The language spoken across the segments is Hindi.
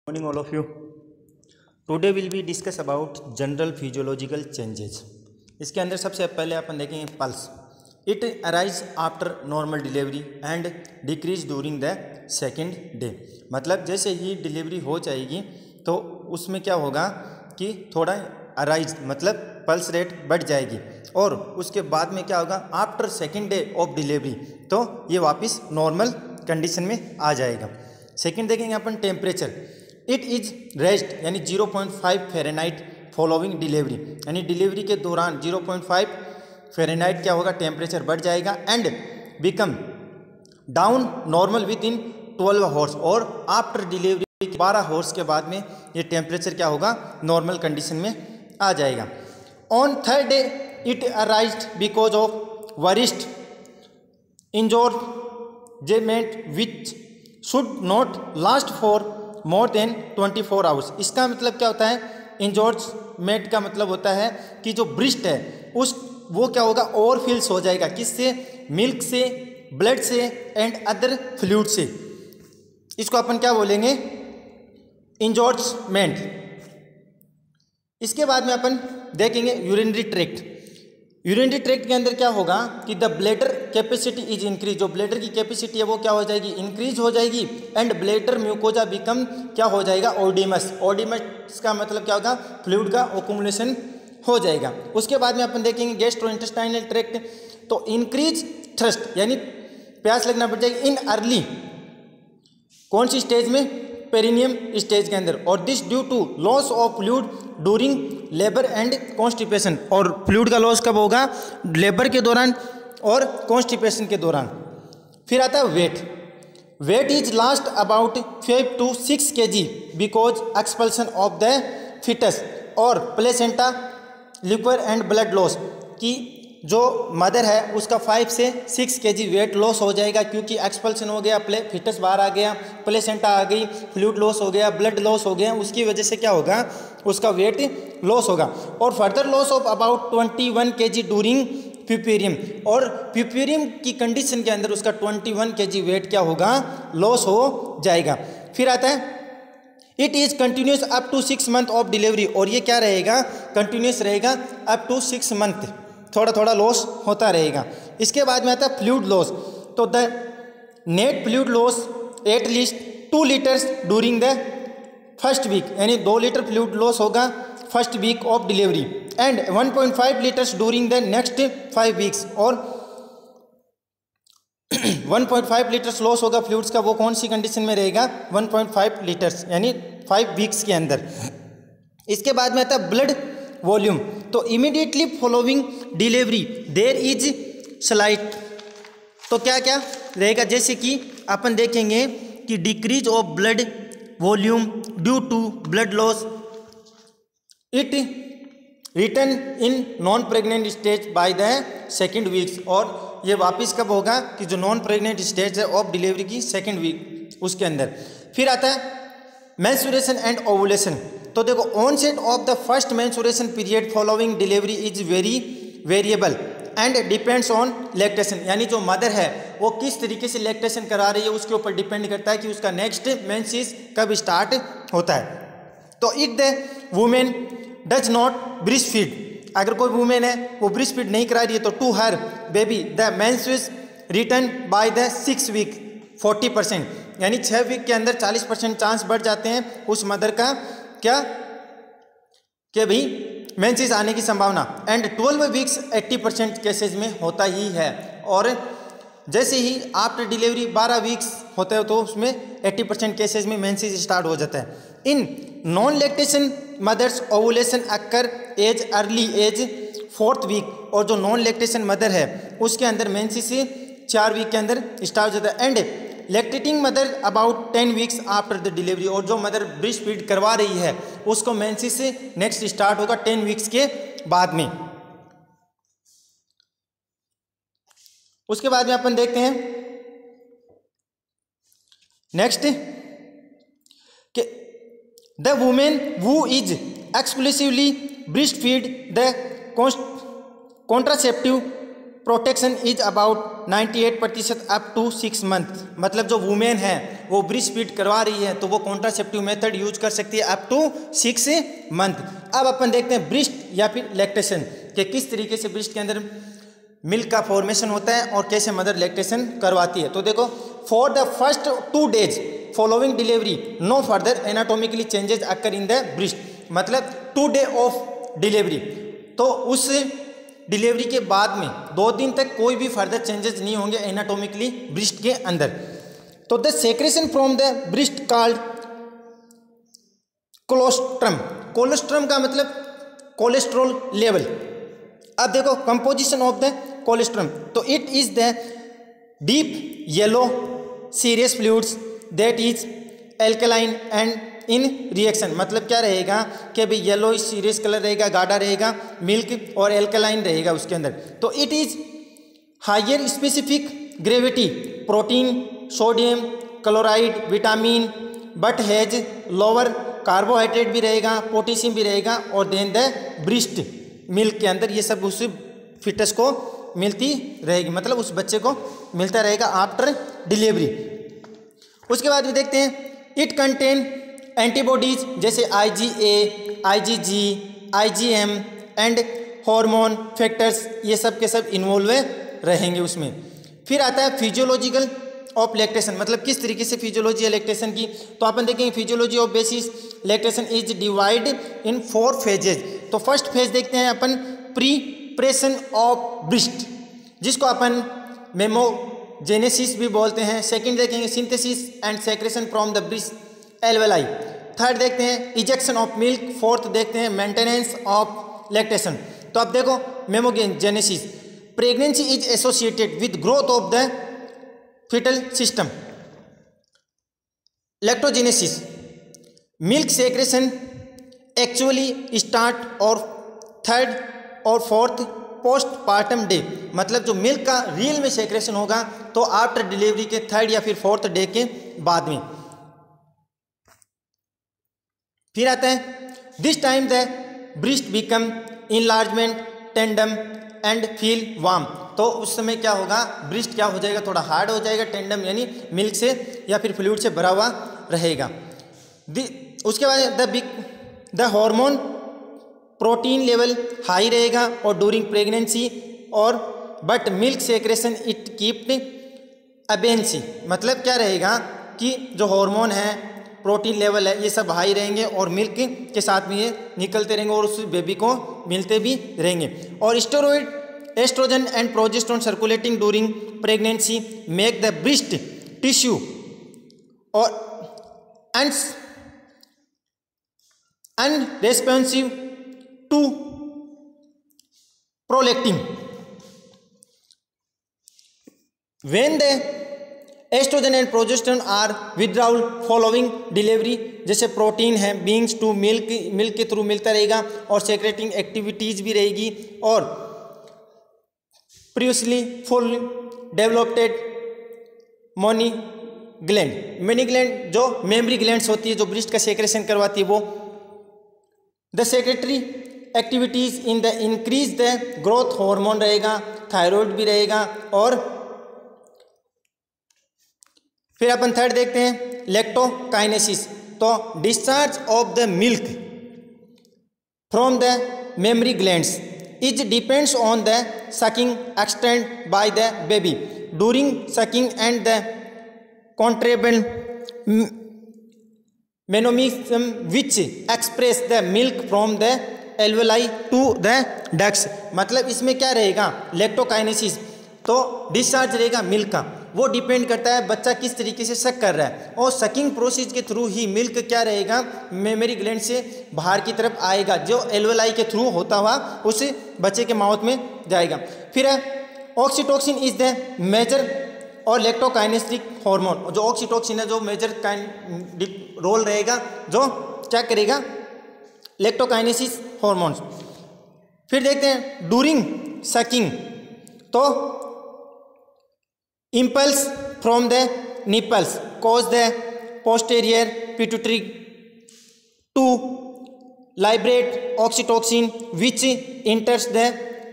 Morning all of you. Today will be discuss about general physiological changes. इसके अंदर सबसे पहले अपन देखेंगे pulse. It arise after normal delivery and decrease during the second day. मतलब जैसे ही डिलीवरी हो जाएगी तो उसमें क्या होगा कि थोड़ा अराइज मतलब पल्स रेट बढ़ जाएगी और उसके बाद में क्या होगा after second day of delivery तो ये वापस नॉर्मल कंडीशन में आ जाएगा. सेकेंड देखेंगे अपन टेम्परेचर. इट इज़ रेस्ट यानी 0.5 फ़ारेनहाइट फॉलोइंग डिलीवरी यानी डिलीवरी के दौरान 0.5 फ़ारेनहाइट क्या होगा टेम्परेचर बढ़ जाएगा and become down normal with in 12 hours और आफ्टर डिलीवरी 12 आवर्स के बाद में ये टेम्परेचर क्या होगा नॉर्मल कंडीशन में आ जाएगा. On third day it arised because of worst engorgement which should not last for more than 24 hours. इसका मतलब क्या होता है इंजॉर्जमेंट का मतलब होता है कि जो ब्रेस्ट है उस वो क्या होगा ओवरफिल्स हो जाएगा किससे मिल्क से ब्लड से एंड अदर फ्लूइड से. इसको अपन क्या बोलेंगे इंजॉर्जमेंट. इसके बाद में अपन देखेंगे यूरिनरी ट्रैक्ट. यूरिनरी ट्रैक्ट के अंदर क्या होगा कि the bladder capacity is increase. जो ब्लैडर की कैपेसिटी है वो क्या हो जाएगी इंक्रीज हो जाएगी एंड ब्लैडर म्यूकोजा बिकम क्या हो जाएगा ओडिमस. ओडिमस का मतलब क्या होगा फ्लूइड का ओकुमुलेशन हो जाएगा. उसके बाद में अपन देखेंगे गैस्ट्रोइंटेस्टाइनल ट्रैक्ट. तो इंक्रीज थ्रस्ट यानी प्यास लगना पड़ जाएगी इन अर्ली कौन सी स्टेज में पेरिनियम स्टेज के अंदर और this due to loss of fluid during labour and constipation. और फ्लूइड का लॉस कब होगा लेबर के दौरान और कॉन्स्टिपेशन के दौरान. फिर आता है weight. Weight is last about 5 to 6 kg because expulsion of the foetus और placenta liquor and blood loss की जो मदर है उसका 5 से 6 kg वेट लॉस हो जाएगा क्योंकि एक्सपल्सन हो गया फिटस बाहर आ गया प्लेसेंटा आ गई फ्लूइड लॉस हो गया ब्लड लॉस हो गया उसकी वजह से क्या होगा उसका वेट लॉस होगा. और further loss of about 21 kg during puerperium और प्यूपेरियम की कंडीशन के अंदर उसका 21 kg वेट क्या होगा लॉस हो जाएगा. फिर आता है it is continuous up to 6 months of delivery और ये क्या रहेगा कंटिन्यूस रहेगा अप टू 6 months थोड़ा थोड़ा लॉस होता रहेगा. इसके बाद में आता है फ्लूइड लॉस. तो the net fluid loss at least 2 liters during the first week यानी 2 लीटर फ्लूइड लॉस होगा first week of delivery and 1.5 liters during the next 5 weeks और 1.5 liters लॉस होगा फ्लूइड्स का वो कौन सी कंडीशन में रहेगा 1.5 liters यानी 5 weeks के अंदर. इसके बाद में आता है ब्लड वॉल्यूम. तो immediately following delivery there is slight. तो क्या क्या रहेगा जैसे कि अपन देखेंगे कि decrease of blood volume due to blood loss. It return in non pregnant stage by the second weeks और ये वापस कब होगा कि जो नॉन प्रेग्नेंट स्टेज है ऑफ डिलीवरी की सेकेंड वीक उसके अंदर. फिर आता है मेंस्ट्रुएशन एंड ओवुलेशन. तो देखो onset of the first menstruation period following delivery is very variable and depends on lactation. यानी जो मदर है वो किस तरीके से लैक्टेशन करा रही है उसके ऊपर डिपेंड करता है कि उसका नेक्स्ट मेंसेस कब स्टार्ट होता है. तो if the women does not breast feed अगर कोई वुमेन है वो ब्रेस्ट फीड नहीं करा रही है तो to her baby the menses return by the 6 week 40% यानी 6 वीक के अंदर 40% चांस बढ़ जाते हैं उस मदर का क्या कि भाई मेंसेस आने की संभावना एंड 12 weeks 80% केसेज में होता ही है. और जैसे ही आफ्टर डिलीवरी 12 weeks होते हैं तो उसमें 80% केसेज में मेंसेस स्टार्ट हो जाता है. In non lactation mothers ovulation occur as early as 4th week और जो नॉन लैक्टेशन मदर है उसके अंदर मेंसेस 4 week के अंदर स्टार्ट हो जाता है and lactating mother about 10 weeks after the delivery और जो मदर ब्रेस्ट फीड करवा रही है उसको मेंसेस से नेक्स्ट स्टार्ट होगा 10 weeks के बाद में. उसके बाद में अपन देखते हैं नेक्स्ट कि the women who is exclusively breast feed the contraceptive protection is about 98% up to 6 month. मतलब जो वुमेन है वो ब्रेस्ट फीड करवा रही है तो वो कॉन्ट्रासेप्टिव मेथड यूज कर सकती है अप टू 6 मंथ। अब अपन देखते हैं ब्रेस्ट या फिर लैक्टेशन कि किस तरीके से ब्रेस्ट के अंदर मिल्क का फॉर्मेशन होता है और कैसे मदर लैक्टेशन करवाती है। तो देखो, for the first 2 days following delivery no further anatomically changes occur in the breast. मतलब 2 day ऑफ डिलीवरी, तो उस डिलीवरी के बाद में 2 दिन तक कोई भी फर्दर चेंजेस नहीं होंगे एनाटॉमिकली ब्रेस्ट के अंदर। तो the secretion from the breast called colostrum. Colostrum का मतलब कोलेस्ट्रॉल लेवल। अब देखो कंपोजिशन ऑफ द कोलेस्ट्रम, तो it is the deep yellow serious fluids that is alkaline and in reaction. मतलब क्या रहेगा कि भाई येलो सीरियस कलर रहेगा, गाढ़ा रहेगा मिल्क और एल्कलाइन रहेगा उसके अंदर। तो it is higher specific gravity protein sodium chloride vitamin but has lower carbohydrate भी रहेगा, पोटेशियम भी रहेगा और देन द ब्रेस्ट मिल्क के अंदर ये सब उस फिटस को मिलती रहेगी, मतलब उस बच्चे को मिलता रहेगा आफ्टर डिलीवरी। उसके बाद भी देखते हैं इट कंटेन एंटीबॉडीज जैसे IgA, IgG, IgM and hormone factors, ये सब के सब इन्वॉल्व रहेंगे उसमें। फिर आता है फिजियोलॉजिकल ऑफ लैक्टेशन, मतलब किस तरीके से फिजियोलॉजी है लैक्टेशन की। तो अपन देखेंगे physiology of basis lactation is divide in 4 phases। तो फर्स्ट फेज देखते हैं अपन प्रीपरेशन ऑफ ब्रेस्ट, जिसको अपन मेमोजेनेसिस भी बोलते हैं। सेकंड देखेंगे synthesis and secretion from the breast alveoli. Third देखते हैं इजेक्शन ऑफ मिल्क। फोर्थ देखते हैं मेंटेनेंस ऑफ लैक्टेशन। तो अब देखो mammogenesis, pregnancy is associated with growth of the foetal system. Lactogenesis, milk secretion actually start और 3rd और 4th पोस्टपार्टम डे। मतलब जो मिल्क का रियल में सेक्रेशन होगा तो आफ्टर डिलीवरी के 3rd या फिर 4th डे के बाद में। फिर आता है this time the breast become enlargement tandem and feel warm. तो उस समय क्या होगा, ब्रेस्ट क्या हो जाएगा, थोड़ा हार्ड हो जाएगा, टेंडम यानी मिल्क से या फिर फ्लूइड से भरा हुआ रहेगा। उसके बाद the hormone protein level high रहेगा और ड्यूरिंग प्रेगनेंसी और but milk secretion it kept abeyance. मतलब क्या रहेगा कि जो हार्मोन है प्रोटीन लेवल है ये सब हाई रहेंगे और मिल्क के साथ में ये निकलते रहेंगे और उस बेबी को मिलते भी रहेंगे। और steroid estrogen and progesterone circulating during pregnancy make the breast tissue और unresponsive to prolactin. When the estrogen and progesterone are withdrawal following delivery, जैसे प्रोटीन है बीइंग्स टू मिल्क के थ्रू मिलता रहेगा और सेक्रेटिंग एक्टिविटीज भी रहेगी और previously full developed mammary gland जो मेमरी ग्लैंड्स होती है जो ब्रेस्ट का सेक्रेशन करवाती है वो। The secretory activities in the increase the growth hormone रहेगा, थायराइड भी रहेगा। और फिर अपन थर्ड देखते हैं लैक्टोकाइनेसिस। तो discharge of the milk from the mammary glands is depends on the sucking extend by the baby during sucking and the contractile mechanism which express the milk from the alveoli to the ducts. मतलब इसमें क्या रहेगा लैक्टोकाइनेसिस, तो डिस्चार्ज रहेगा मिल्क का, वो डिपेंड करता है बच्चा किस तरीके से सक कर रहा है और सकिंग प्रोसेस के थ्रू ही मिल्क क्या रहेगा मेमरी ग्लैंड से बाहर की तरफ आएगा, जो एल्वेलाई के थ्रू होता हुआ उस बच्चे के माउथ में जाएगा। फिर ऑक्सीटोसिन इज द मेजर और लैक्टोकाइनेस्टिक हार्मोन, जो ऑक्सीटोसिन है जो मेजर रोल रहेगा जो क्या करेगा लैक्टोकाइनेसिस हार्मोन्स। फिर देखते हैं ड्यूरिंग सकिंग, तो impulse from the nipples cause the posterior pituitary to liberate oxytocin which enters the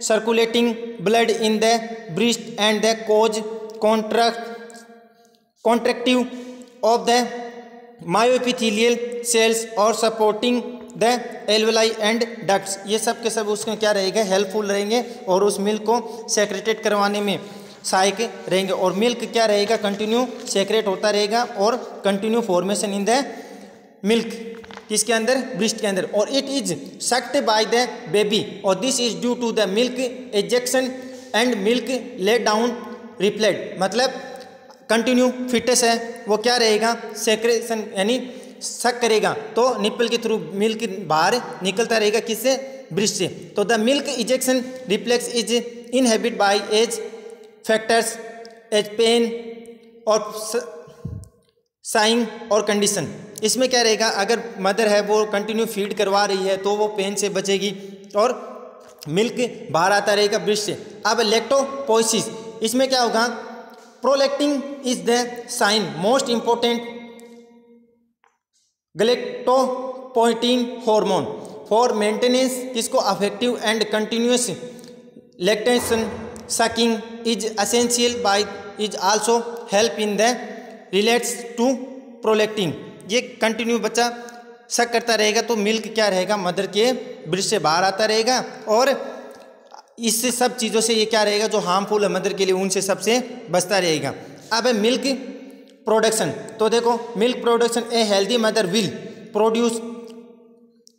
circulating blood in the breast and the cause contractive of the myoepithelial cells or supporting the alveoli and ducts। ये सब के सब उसमें क्या रहेगा, हेल्पफुल रहेंगे और उस मिल्क को सेक्रेटेड करवाने में सहायक रहेंगे। और मिल्क क्या रहेगा, कंटिन्यू सेक्रेट होता रहेगा और continue formation in the milk किसके अंदर, ब्रेस्ट के अंदर। और it is sucked by the baby और this is due to the milk ejection and milk let down replayed. मतलब कंटिन्यू फिटनेस है वो क्या रहेगा, सेक्रेशन यानी सक करेगा तो निप्पल के थ्रू मिल्क बाहर निकलता रहेगा किससे, ब्रेस्ट से। तो the milk ejection reflex is inhibit by as factors as pain और साइंग और कंडीशन। इसमें क्या रहेगा, अगर मदर है वो कंटिन्यू फीड करवा रही है तो वो पेन से बचेगी और मिल्क बाहर आता रहेगा ब्रेस्ट से। अब लैक्टोपोइसिस, इसमें क्या होगा, prolactin is the sign most important galactopoietic hormone for maintenance किसको, effective and continuous lactation sucking is essential by is also help in the relates to prolactin. ये कंटिन्यू बच्चा सक करता रहेगा तो मिल्क क्या रहेगा, मदर के ब्रेस्ट से बाहर आता रहेगा और इससे सब चीज़ों से ये क्या रहेगा जो हार्मफुल है मदर के लिए उनसे सबसे बचता रहेगा। अब है मिल्क प्रोडक्शन। तो देखो milk production, a healthy mother will produce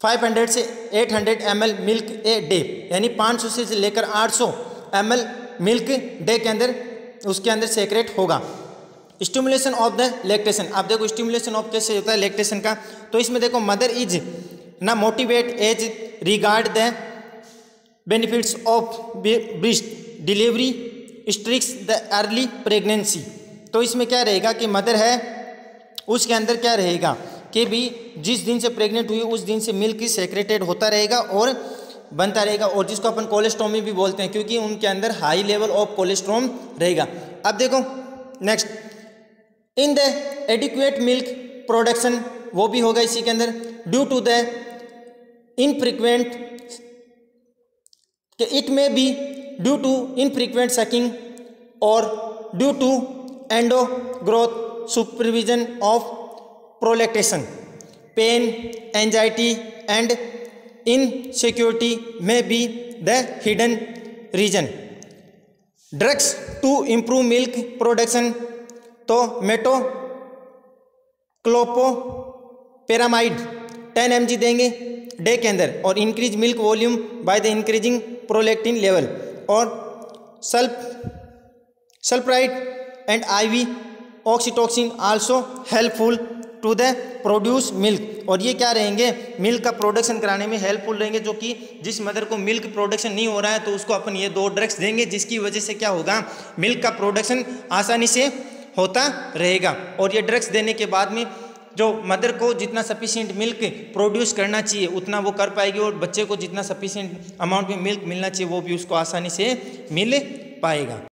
500 से 800 ml मिल्क ए डे, यानी 500 से लेकर 800 ml मिल्क डे के अंदर उसके अंदर सेक्रेट होगा। स्टिमुलेशन ऑफ द लैक्टेशन, आप देखो स्टिमुलेशन ऑफ कैसे होता है लैक्टेशन का, तो इसमें देखो मदर इज ना motivate as regard the benefits of breast delivery strikes the early pregnancy. तो इसमें क्या रहेगा कि मदर है उसके अंदर क्या रहेगा कि भी जिस दिन से प्रेग्नेंट हुई उस दिन से मिल्क सेक्रेटेड होता रहेगा और बनता रहेगा, और जिसको अपन कोलेस्ट्रोमी भी बोलते हैं क्योंकि उनके अंदर हाई लेवल ऑफ कोलेस्ट्रोम रहेगा। अब देखो next, in the adequate milk production, वो भी होगा इसी के अंदर, due to the infrequent, it may be due to infrequent sucking और due to endo growth supervision of prolactation, pain anxiety and insecurity may be the hidden reason. Drugs to improve milk production, तो मेटोक्लोपोपेरामाइड 10 mg देंगे डे के अंदर और increase milk volume by the increasing prolactin level, और sulpiride and IV oxytocin also helpful to the produce milk. और ये क्या रहेंगे, मिल्क का प्रोडक्शन कराने में हेल्पफुल रहेंगे, जो कि जिस मदर को मिल्क प्रोडक्शन नहीं हो रहा है तो उसको अपन ये 2 ड्रग्स देंगे जिसकी वजह से क्या होगा, मिल्क का प्रोडक्शन आसानी से होता रहेगा। और ये ड्रग्स देने के बाद में जो मदर को जितना सफिशिएंट मिल्क प्रोड्यूस करना चाहिए उतना वो कर पाएगी, और बच्चे को जितना सफिशिएंट अमाउंट में मिल्क मिलना चाहिए वो भी उसको आसानी से मिल पाएगा।